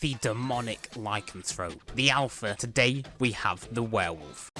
the demonic lycanthrope. The alpha, today we have the werewolf.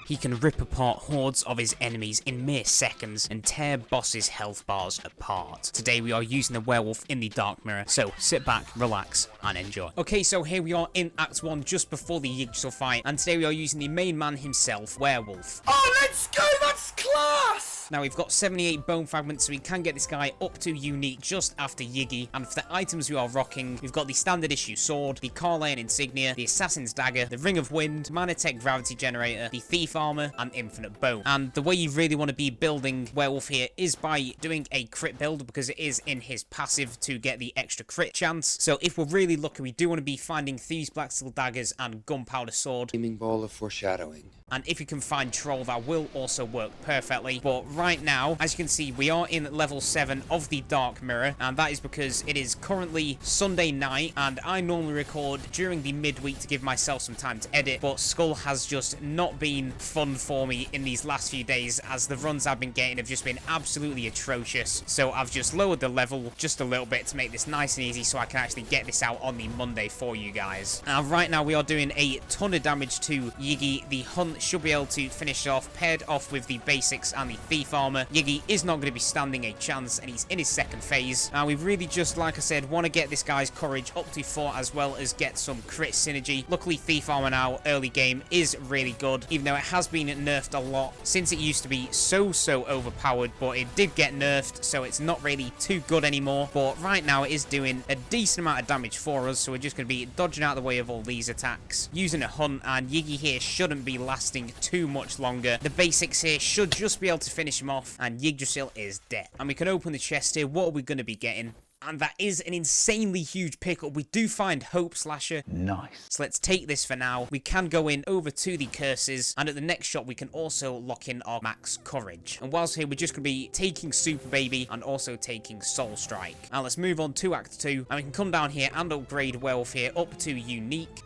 He can rip apart hordes of his enemies in mere seconds and tear bosses' health bars apart. Today we are using the werewolf in the Dark Mirror, so sit back, relax, and enjoy. Okay, so here we are in Act 1, just before the Yggdrasil fight, and today we are using the main man himself, Werewolf. Oh, let's go! That's class! Now we've got 78 bone fragments, so we can get this guy up to unique just after Yiggy. And for the items we are rocking, we've got the standard issue sword, the Carlion insignia, the assassin's dagger, the ring of wind, Manatech gravity generator, the thief armor, and infinite bone. And the way you really want to be building werewolf here is by doing a crit build, because it is in his passive to get the extra crit chance. So if we're really lucky, we do want to be finding thieves black steel daggers and gunpowder sword. Gleaming ball of foreshadowing. And if you can find troll, that will also work perfectly. But right now, as you can see, we are in level 7 of the Dark Mirror, and that is because it is currently Sunday night, and I normally record during the midweek to give myself some time to edit, but Skul has just not been fun for me in these last few days, as the runs I've been getting have just been absolutely atrocious. So I've just lowered the level just a little bit to make this nice and easy so I can actually get this out on the Monday for you guys. Now, right now, we are doing a ton of damage to Yiggy. The hunt should be able to finish off, paired off with the basics and the thief armor. Yiggy is not going to be standing a chance, and he's in his second phase. Now, we really just, like I said, want to get this guy's courage up to 4, as well as get some crit synergy. Luckily, thief armor now, early game, is really good, even though it has been nerfed a lot since it used to be so overpowered, but it did get nerfed, so it's not really too good anymore. But right now, it is doing a decent amount of damage for us, so we're just going to be dodging out of the way of all these attacks, using a hunt, and Yiggy here shouldn't be lasting too much longer. The basics here should just be able to finish him off, and Yggdrasil is dead. And we can open the chest here. What are we going to be getting? And that is an insanely huge pickup. We do find Hope Slasher. Nice. So let's take this for now. We can go in over to the curses, and at the next shot we can also lock in our max courage. And whilst here, we're just going to be taking Super Baby and also taking Soul Strike. Now let's move on to Act 2, and we can come down here and upgrade Werewolf here up to unique.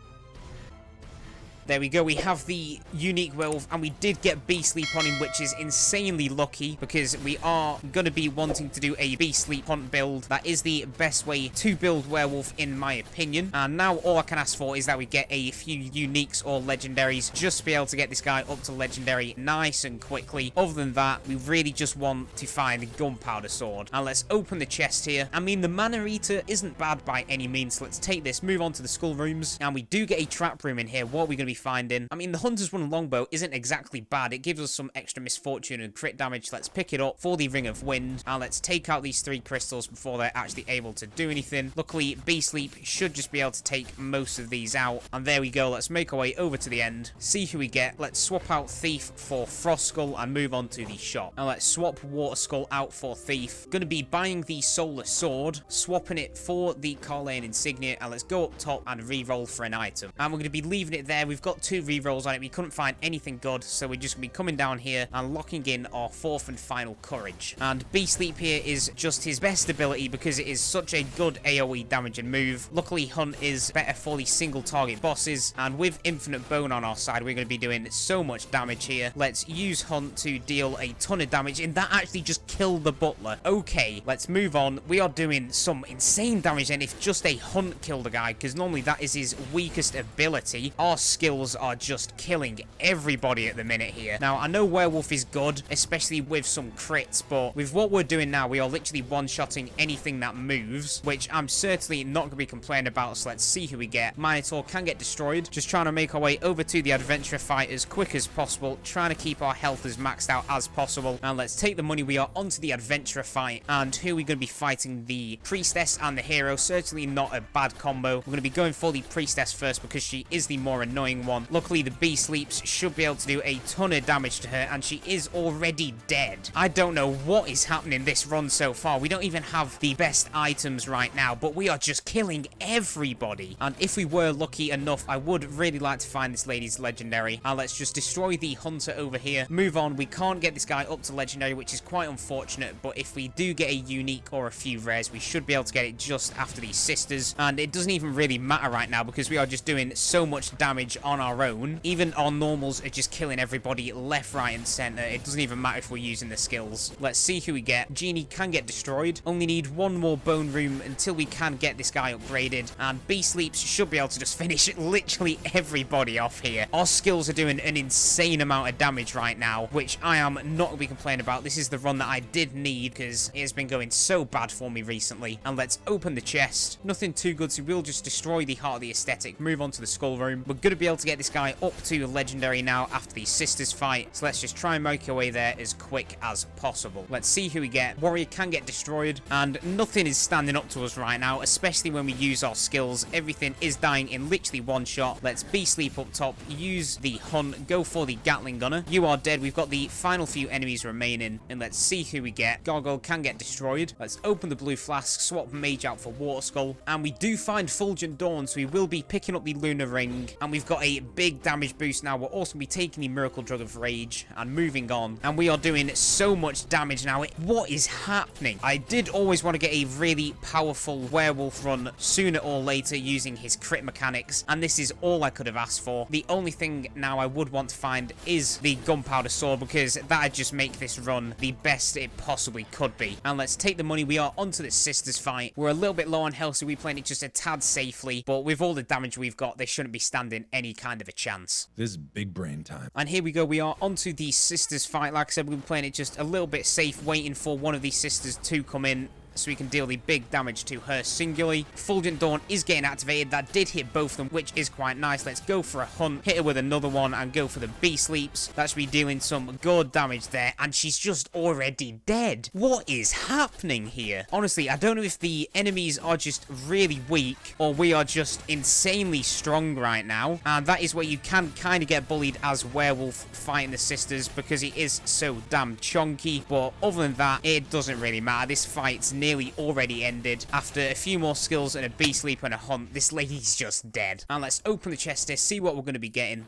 There we go, we have the unique werewolf, and we did get Beast Sleep on him, which is insanely lucky, because we are going to be wanting to do a Beast Sleep hunt build. That is the best way to build werewolf, in my opinion. And now all I can ask for is that we get a few uniques or legendaries, just to be able to get this guy up to legendary nice and quickly. Other than that, we really just want to find the gunpowder sword. Now let's open the chest here. I mean, the mana eater isn't bad by any means, so let's take this, move on to the skull rooms, and we do get a trap room in here. What are we going to be finding? I mean, the Hunter's One longbow isn't exactly bad. It gives us some extra misfortune and crit damage. Let's pick it up for the Ring of Wind, and let's take out these 3 crystals before they're actually able to do anything. Luckily, Beast Sleep should just be able to take most of these out, and there we go. Let's make our way over to the end, see who we get. Let's swap out Thief for Frost Skull and move on to the shop. Now let's swap Water Skull out for Thief. Going to be buying the Solar Sword, swapping it for the Carlion insignia, and let's go up top and re-roll for an item. And we're going to be leaving it there. We've got 2 re-rolls on it. We couldn't find anything good, so we're just going to be coming down here and locking in our 4th and final courage. And Beast Sleep here is just his best ability, because it is such a good AoE damage and move. Luckily, Hunt is better for the single target bosses, and with Infinite Bone on our side, we're going to be doing so much damage here. Let's use Hunt to deal a ton of damage, and that actually just killed the butler. Okay, let's move on. We are doing some insane damage, and if just a Hunt killed the guy, because normally that is his weakest ability, our skills are just killing everybody at the minute here. Now, I know Werewolf is good, especially with some crits, but with what we're doing now, we are literally one-shotting anything that moves, which I'm certainly not going to be complaining about, so let's see who we get. Minotaur can get destroyed. Just trying to make our way over to the Adventurer fight as quick as possible, trying to keep our health as maxed out as possible. And let's take the money. We are onto the Adventurer fight, and here we're going to be fighting the Priestess and the Hero. Certainly not a bad combo. We're going to be going for the Priestess first, because she is the more annoying one. Luckily, the Beast Sleeps should be able to do a ton of damage to her, and she is already dead. I don't know what is happening this run so far. We don't even have the best items right now, but we are just killing everybody. And if we were lucky enough, I would really like to find this lady's legendary. Let's just destroy the Hunter over here. Move on. We can't get this guy up to legendary, which is quite unfortunate, but if we do get a unique or a few rares, we should be able to get it just after these sisters. And it doesn't even really matter right now, because we are just doing so much damage on on our own. Even our normals are just killing everybody left, right, and center. It doesn't even matter if we're using the skills. Let's see who we get. Genie can get destroyed. Only need one more bone room until we can get this guy upgraded. And B Sleeps should be able to just finish literally everybody off here. Our skills are doing an insane amount of damage right now, which I am not going to be complaining about. This is the run that I did need because it has been going so bad for me recently. And let's open the chest. Nothing too good, so we'll just destroy the Heart of the Aesthetic. Move on to the Skull room. We're going to be able to get this guy up to Legendary now after the Sisters fight. So let's just try and make our way there as quick as possible. Let's see who we get. Warrior can get destroyed, and nothing is standing up to us right now, especially when we use our skills. Everything is dying in literally one shot. Let's be sleep up top, use the hunt, go for the Gatling gunner. You are dead. We've got the final few enemies remaining, and let's see who we get. Gargoyle can get destroyed. Let's open the blue flask, swap Mage out for Water Skull, and we do find Fulgent Dawn, so we will be picking up the Lunar Ring, and we've got a big damage boost now. We're also going to be taking the Miracle Drug of Rage and moving on, and we are doing so much damage now. What is happening? I did always want to get a really powerful werewolf run sooner or later using his crit mechanics, and this is all I could have asked for. The only thing now I would want to find is the Gunpowder Sword, because that'd just make this run the best it possibly could be. And let's take the money. We are onto the Sisters fight. We're a little bit low on health, so we're playing it just a tad safely, but with all the damage we've got, they shouldn't be standing any kind of a chance. This is big brain time. And here we go. We are onto the Sisters fight. Like I said, we've been playing it just a little bit safe, waiting for one of these sisters to come in so we can deal the big damage to her singularly. Fulgent Dawn is getting activated. That did hit both of them, which is quite nice. Let's go for a hunt, hit her with another one, and go for the Bee Sleeps. That should be dealing some good damage there, and she's just already dead. What is happening here? Honestly, I don't know if the enemies are just really weak, or we are just insanely strong right now, and that is where you can kind of get bullied as werewolf fighting the sisters, because it is so damn chunky. But other than that, it doesn't really matter. This fight's nearly already ended. After a few more skills and a Bee Sleep and a hunt, this lady's just dead. And let's open the chest here, see what we're going to be getting.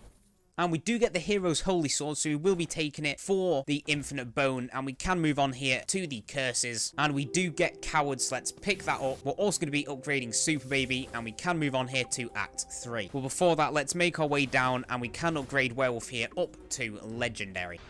And we do get the Hero's Holy Sword, so we will be taking it for the Infinite Bone. And we can move on here to the Curses. And we do get Cowards, so let's pick that up. We're also going to be upgrading Super Baby, and we can move on here to Act 3. But before that, let's make our way down, and we can upgrade Werewolf here up to Legendary.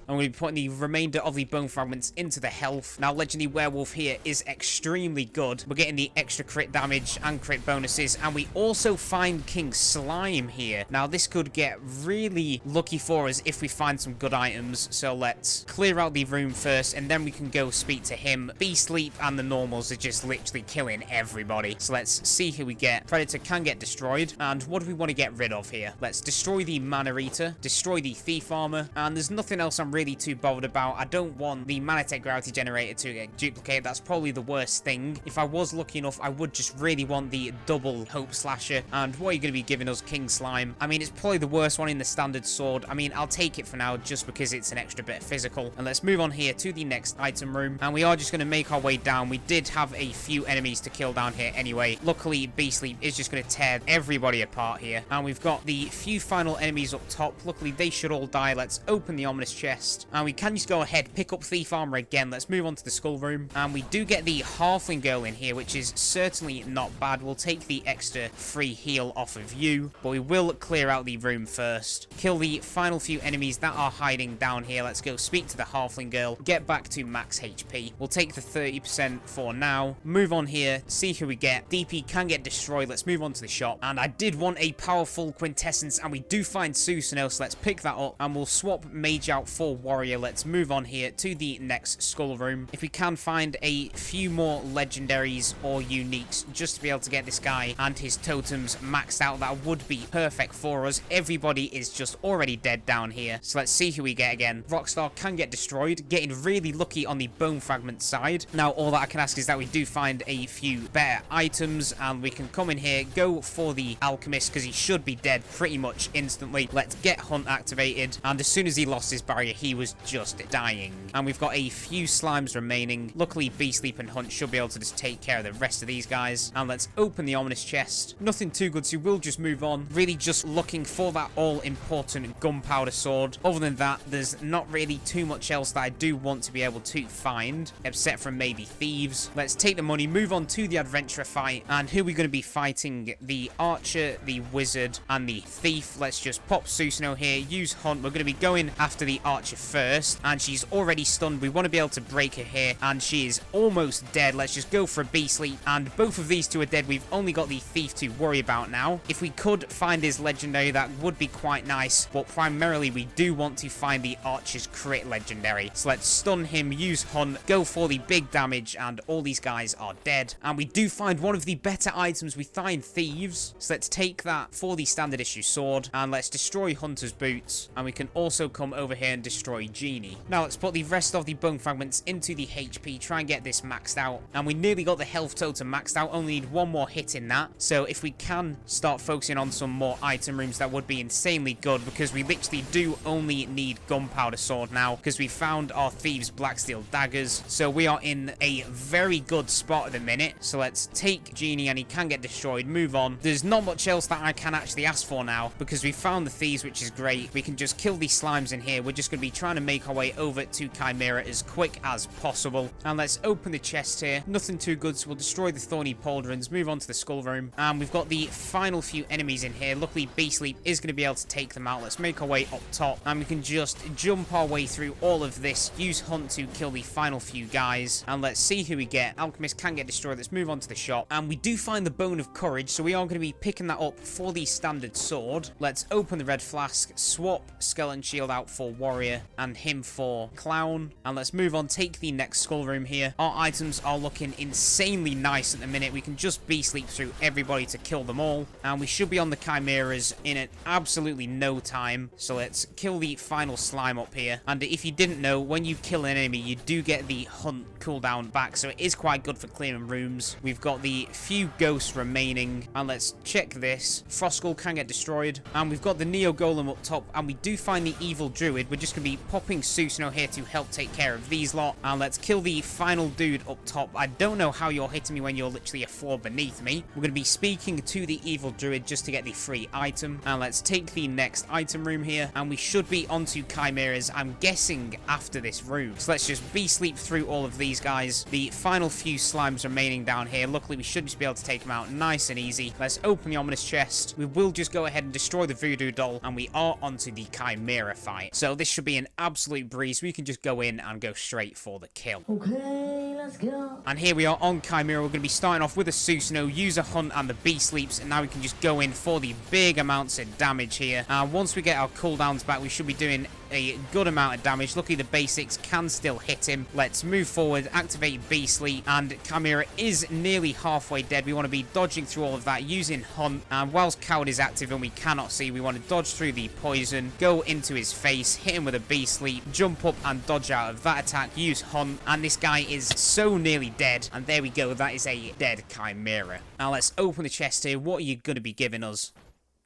I'm going to be putting the remainder of the bone fragments into the health. Now, Legendary Werewolf here is extremely good. We're getting the extra crit damage and crit bonuses, and we also find King Slime here. Now, this could get really lucky for us if we find some good items. So let's clear out the room first, and then we can go speak to him. Bee Sleep and the normals are just literally killing everybody. So let's see who we get. Predator can get destroyed. And what do we want to get rid of here? Let's destroy the Mana Eater, destroy the Thief Armor, and there's nothing else I'm really too bothered about. I don't want the Manatech Gravity Generator to get duplicated. That's probably the worst thing. If I was lucky enough, I would just really want the double Hope Slasher. And what are you going to be giving us? King Slime. I mean, it's probably the worst one in the standard sword. I mean, I'll take it for now just because it's an extra bit of physical. And let's move on here to the next item room. And we are just going to make our way down. We did have a few enemies to kill down here anyway. Luckily, Bee Sleep is just going to tear everybody apart here. And we've got the few final enemies up top. Luckily, they should all die. Let's open the Ominous Chest. And we can just go ahead, pick up Thief Armor again. Let's move on to the Skull room. And we do get the Halfling Girl in here, which is certainly not bad. We'll take the extra free heal off of you, but we will clear out the room first. Kill the final few enemies that are hiding down here. Let's go speak to the Halfling Girl, get back to max HP. We'll take the 30% for now. Move on here, see who we get. DP can get destroyed. Let's move on to the shop. And I did want a powerful Quintessence, and we do find Susanoo, so let's pick that up, and we'll swap Mage out for Warrior. Let's move on here to the next Skull room. If we can find a few more legendaries or uniques just to be able to get this guy and his totems maxed out, that would be perfect for us. Everybody is just already dead down here. So let's see who we get again. Rockstar can get destroyed, getting really lucky on the bone fragment side. Now, all that I can ask is that we do find a few better items, and we can come in here, go for the Alchemist, because he should be dead pretty much instantly. Let's get Hunt activated, and as soon as he lost his barrier, he was just dying. And we've got a few slimes remaining. Luckily, Beast Leap and Hunt should be able to just take care of the rest of these guys. And let's open the ominous chest. Nothing too good, so we'll just move on. Really just looking for that all-important gunpowder sword. Other than that, there's not really too much else that I do want to be able to find, except for maybe thieves. Let's take the money, move on to the adventurer fight. And who are we going to be fighting? The archer, the wizard, and the thief. Let's just pop Susanoo here, use Hunt. We're going to be going after the archer first, and she's already stunned. We want to be able to break her here, and she is almost dead. Let's just go for a beast leap, and both of these two are dead. We've only got the thief to worry about now. If we could find his legendary, that would be quite nice, but primarily we do want to find the archer's crit legendary. So let's stun him, use Hunt, go for the big damage, and all these guys are dead. And we do find one of the better items. We find thieves, so let's take that for the standard issue sword, and let's destroy Hunter's boots, and we can also come over here and destroy Genie. Now let's put the rest of the bone fragments into the HP, try and get this maxed out, and we nearly got the health totem maxed out, only need one more hit in that. So if we can start focusing on some more item rooms, that would be insanely good, because we literally do only need gunpowder sword now, because we found our thieves black steel daggers. So we are in a very good spot at the minute. So let's take Genie, and he can get destroyed, move on. There's not much else that I can actually ask for now, because we found the thieves, which is great. We can just kill these slimes in here. We're just going to be trying to make our way over to Chimera as quick as possible. And let's open the chest here. Nothing too good, so we'll destroy the thorny pauldrons, move on to the skull room. And we've got the final few enemies in here. Luckily, Beast Leap is going to be able to take them out. Let's make our way up top, and we can just jump our way through all of this. Use Hunt to kill the final few guys, and let's see who we get. Alchemist can get destroyed. Let's move on to the shop, and we do find the Bone of Courage, so we are going to be picking that up for the standard sword. Let's open the red flask, swap Skeleton Shield out for Warrior, and him for Clown, and let's move on, take the next skull room here. Our items are looking insanely nice at the minute. We can just Beast Leap through everybody to kill them all, and we should be on the Chimeras in an absolutely no time. So let's kill the final slime up here. And if you didn't know, when you kill an enemy, you do get the Hunt cooldown back, so it is quite good for clearing rooms. We've got the few ghosts remaining, and let's check this. Froskull can get destroyed, and we've got the Neo Golem up top, and we do find the evil druid. We're just gonna be popping Susanoo here to help take care of these lot, and let's kill the final dude up top. I don't know how you're hitting me when you're literally a floor beneath me. We're gonna be speaking to the evil druid just to get the free item, and let's take the next item room here, and we should be onto Chimeras, I'm guessing, after this room. So let's just Beast Leap through all of these guys. The final few slimes remaining down here. Luckily, we should just be able to take them out nice and easy. Let's open the ominous chest. We will just go ahead and destroy the voodoo doll, and we are onto the Chimera fight. So this should be an absolute breeze. We can just go in and go straight for the kill. Okay, let's go. And here we are on Chimera. We're going to be starting off with a Susanoo, use a Hunt, and the Beast Leaps, and now we can just go in for the big amounts of damage here. Once we get our cooldowns back, we should be doing a good amount of damage. Luckily, the basics can still hit him. Let's move forward, activate Beast Leap, and Chimera is nearly halfway dead. We want to be dodging through all of that, using Hunt, and whilst Coward is active and we cannot see, we want to dodge through the poison, go into his face, hit him with a Beast Leap, jump up and dodge out of that attack, use Hunt, and this guy is so nearly dead, and there we go, that is a dead Chimera. Now let's open the chest here. What are you going to be giving us?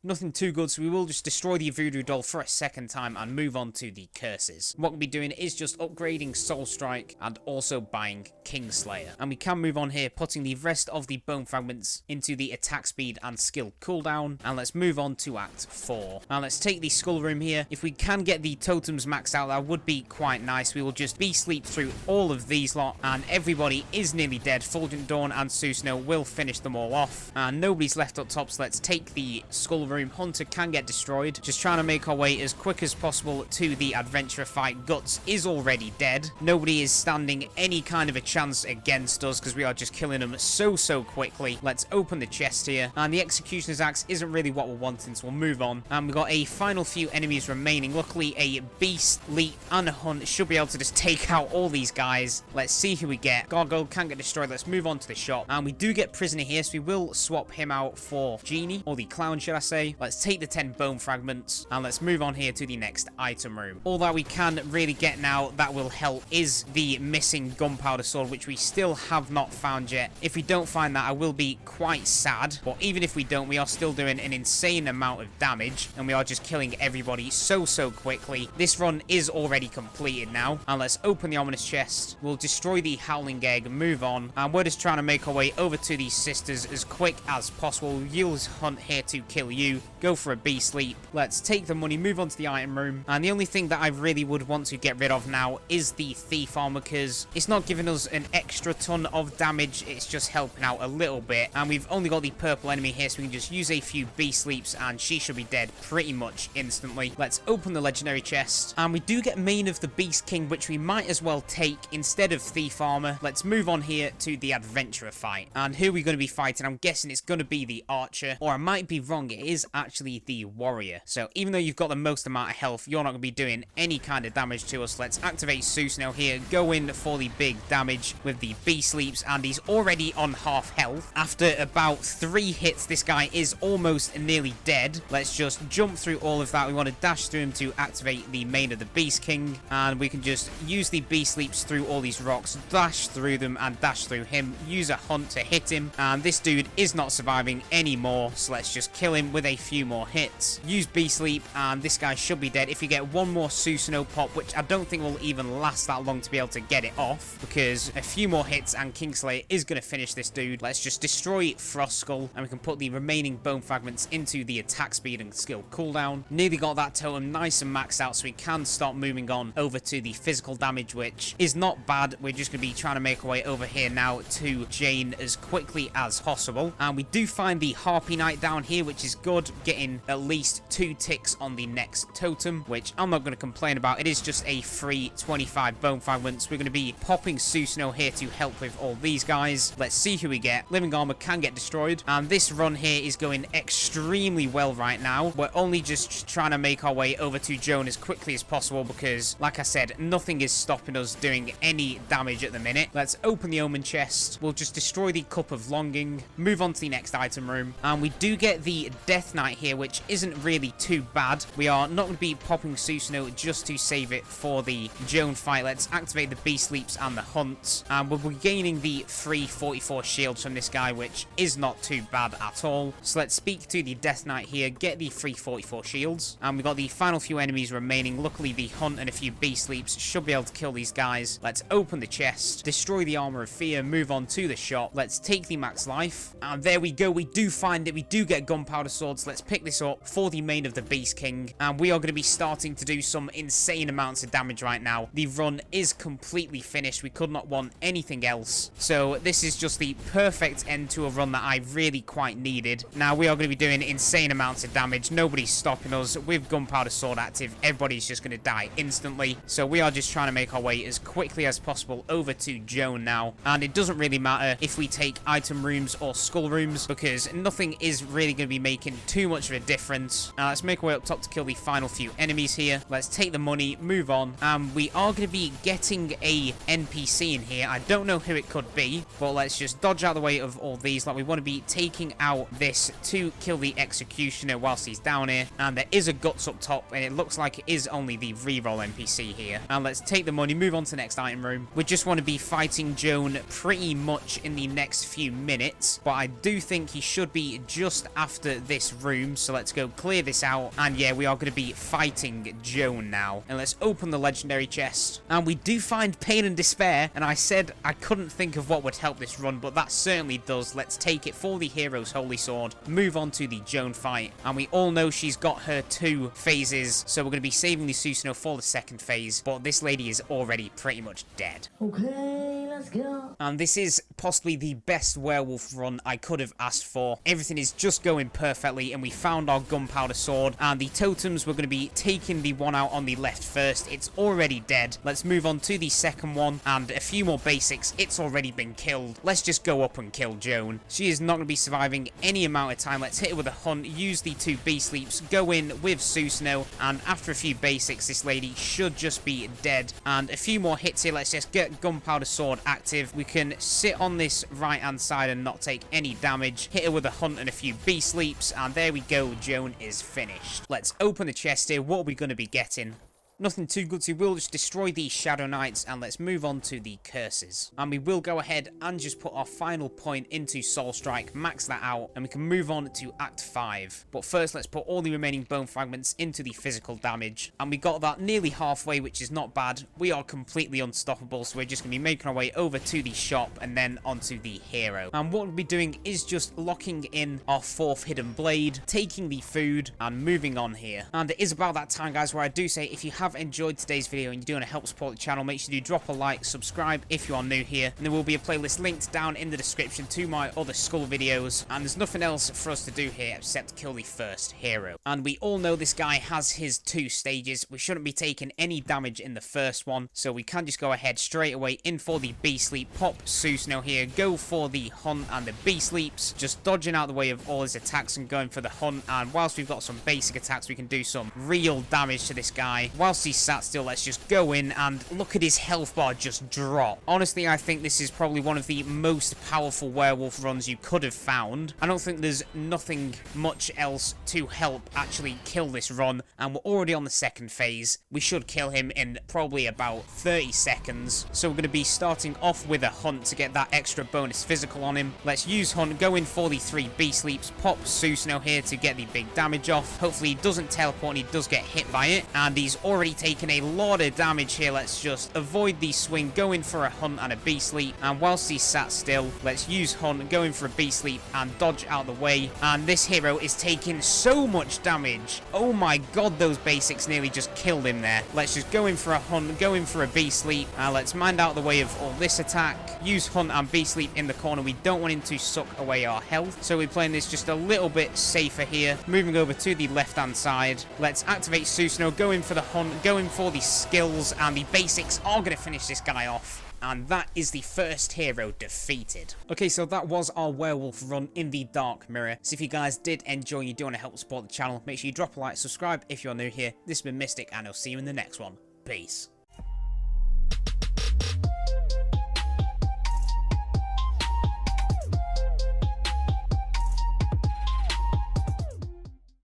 Nothing too good, so we will just destroy the voodoo doll for a second time and move on to the curses. What we'll be doing is just upgrading Soul Strike and also buying Kingslayer. And we can move on here, putting the rest of the bone fragments into the attack speed and skill cooldown. And let's move on to Act 4. Now let's take the skull room here. If we can get the totems maxed out, that would be quite nice. We will just Beast Leap through all of these lot, and everybody is nearly dead. Fulgent Dawn and Susanoo will finish them all off. And nobody's left up top, so let's take the skull room. Hunter can get destroyed. Just trying to make our way as quick as possible to the adventurer fight. Guts is already dead. Nobody is standing any kind of a chance against us because we are just killing them so quickly. Let's open the chest here. And the executioner's axe isn't really what we're wanting, so we'll move on. And we've got a final few enemies remaining. Luckily, a Beast Leap and a Hunt should be able to just take out all these guys. Let's see who we get. Gargoyle can get destroyed. Let's move on to the shop. And we do get Prisoner here, so we will swap him out for Genie, or the Clown, should I say. say. Let's take the 10 bone fragments, and let's move on here to the next item room. All that we can really get now that will help is the missing gunpowder sword, which we still have not found yet. If we don't find that, I will be quite sad, but even if we don't, we are still doing an insane amount of damage, and we are just killing everybody so quickly. This run is already completed now, and let's open the ominous chest. We'll destroy the howling egg, move on, and we're just trying to make our way over to these sisters as quick as possible. Use hunt here to kill you. Go for a bee sleep. Let's take the money, move on to the item room, and the only thing that I really would want to get rid of now is the thief armor, because it's not giving us an extra ton of damage, it's just helping out a little bit, and we've only got the purple enemy here, so we can just use a few bee sleeps and she should be dead pretty much instantly. Let's open the legendary chest, and we do get Mane of the Beast King, which we might as well take instead of thief armor. Let's move on here to the adventurer fight, and who are we going to be fighting? I'm guessing it's going to be the archer, or I might be wrong, it is actually the warrior. So even though you've got the most amount of health, you're not going to be doing any kind of damage to us. Let's activate Susno here, go in for the big damage with the bee sleeps, and he's already on half health. After about 3 hits, this guy is almost nearly dead. Let's just jump through all of that. We want to dash through him to activate the Mane of the Beast King, and we can just use the bee sleeps through all these rocks, dash through them and dash through him, use a hunt to hit him, and this dude is not surviving anymore, so let's just kill him with a few more hits. Use bee sleep, and this guy should be dead. If you get one more Susano pop, which I don't think will even last that long to be able to get it off, because a few more hits and Kingslayer is going to finish this dude. Let's just destroy Frost Skull, and we can put the remaining bone fragments into the attack speed and skill cooldown. Nearly got that totem nice and maxed out, so we can start moving on over to the physical damage, which is not bad. We're just going to be trying to make our way over here now to Jane as quickly as possible, and we do find the Harpy Knight down here, which is good, getting at least 2 ticks on the next totem, which I'm not going to complain about. It is just a free 25 bone fragments. We're going to be popping Susno here to help with all these guys. Let's see who we get. Living armor can get destroyed, and this run here is going extremely well right now. We're only just trying to make our way over to Joan as quickly as possible, because like I said, nothing is stopping us doing any damage at the minute. Let's open the omen chest. We'll just destroy the cup of longing, move on to the next item room, and we do get the Death Knight here, which isn't really too bad. We are not going to be popping Susano just to save it for the Joan fight. Let's activate the bee sleeps and the hunt, and we'll be gaining the free 44 shields from this guy, which is not too bad at all. So let's speak to the Death Knight here, get the free 44 shields, and we've got the final few enemies remaining. Luckily the hunt and a few bee sleeps should be able to kill these guys. Let's open the chest, destroy the armor of fear, move on to the shop. Let's take the max life, and there we go. We do find it. We do get gunpowder swords. Let's pick this up for the Mane of the Beast King, and we are going to be starting to do some insane amounts of damage right now. The run is completely finished. We could not want anything else, so this is just the perfect end to a run that I really quite needed. Now we are going to be doing insane amounts of damage. Nobody's stopping us with gunpowder sword active. Everybody's just going to die instantly, so we are just trying to make our way as quickly as possible over to Joan now, and it doesn't really matter if we take item rooms or skull rooms, because nothing is really going to be making too much of a difference. Now let's make our way up top to kill the final few enemies here. Let's take the money, move on, and we are going to be getting a NPC in here. I don't know who it could be, but let's just dodge out of the way of all these. Like, we want to be taking out this to kill the executioner whilst he's down here, and there is a guts up top, and it looks like it is only the reroll NPC here. And let's take the money, move on to the next item room. We just want to be fighting Joan pretty much in the next few minutes, but I do think he should be just after this room, so let's go clear this out. And yeah, we are going to be fighting Joan now, and let's open the legendary chest, and we do find Pain and Despair, and I said I couldn't think of what would help this run, but that certainly does. Let's take it for the hero's holy sword, move on to the Joan fight, and we all know she's got her 2 phases, so we're going to be saving the Susano for the second phase, but this lady is already pretty much dead. Okay, let's go. And this is possibly the best werewolf run I could have asked for. Everything is just going perfectly, and we found our gunpowder sword, and the totems, we're going to be taking the one out on the left first. It's already dead. Let's move on to the second one, and a few more basics. It's already been killed. Let's just go up and kill Joan. She is not going to be surviving any amount of time. Let's hit her with a hunt, use the 2 bee sleeps, go in with Susano, and after a few basics, this lady should just be dead. And a few more hits here. Let's just get gunpowder sword active, we can sit on this right-hand side and not take any damage. Hit her with a hunt and a few bee sleeps, and there we go. Joan is finished. Let's open the chest here. What are we going to be getting? Nothing too good, so we'll just destroy these Shadow Knights, and let's move on to the curses. And we will go ahead and just put our final point into Soul Strike, max that out, and we can move on to Act 5. But first, let's put all the remaining bone fragments into the physical damage. And we got that nearly halfway, which is not bad. We are completely unstoppable, so we're just going to be making our way over to the shop and then onto the hero. And what we'll be doing is just locking in our 4th hidden blade, taking the food, and moving on here. And it is about that time, guys, where I do say if you have enjoyed today's video and you do want to help support the channel, make sure you drop a like, subscribe if you are new here, and there will be a playlist linked down in the description to my other Skul videos. And there's nothing else for us to do here except kill the first hero. And we all know this guy has his 2 stages. We shouldn't be taking any damage in the first one, so we can just go ahead straight away in for the bee sleep, pop Susno here, go for the hunt and the bee sleeps, just dodging out the way of all his attacks and going for the hunt. And whilst we've got some basic attacks, we can do some real damage to this guy. Whilst he's sat still, let's just go in and look at his health bar just drop. Honestly, I think this is probably one of the most powerful werewolf runs you could have found. I don't think there's nothing much else to help actually kill this run, and we're already on the 2nd phase. We should kill him in probably about 30 seconds. So we're going to be starting off with a hunt to get that extra bonus physical on him. Let's use hunt, go in for the 3 bee sleeps, pop Susno here to get the big damage off. Hopefully he doesn't teleport and he does get hit by it, and he's already taken a lot of damage here. Let's just avoid the swing, go in for a hunt and a bee sleep, and whilst he's sat still, let's use hunt, go in for a bee sleep and dodge out the way. And this hero is taking so much damage. Oh my god, those basics nearly just killed him there. Let's just go in for a hunt, go in for a bee sleep, let's mind out the way of all this attack, use hunt and bee sleep in the corner. We don't want him to suck away our health, so we're playing this just a little bit safer here. Moving over to the left hand side, let's activate Susno, go in for the hunt, go in for the skills, and the basics are going to finish this guy off. And that is the first hero defeated. Okay, so that was our werewolf run in the Dark Mirror. So if you guys did enjoy and you do want to help support the channel, make sure you drop a like, subscribe if you're new here. This has been Mystic, and I'll see you in the next one. Peace.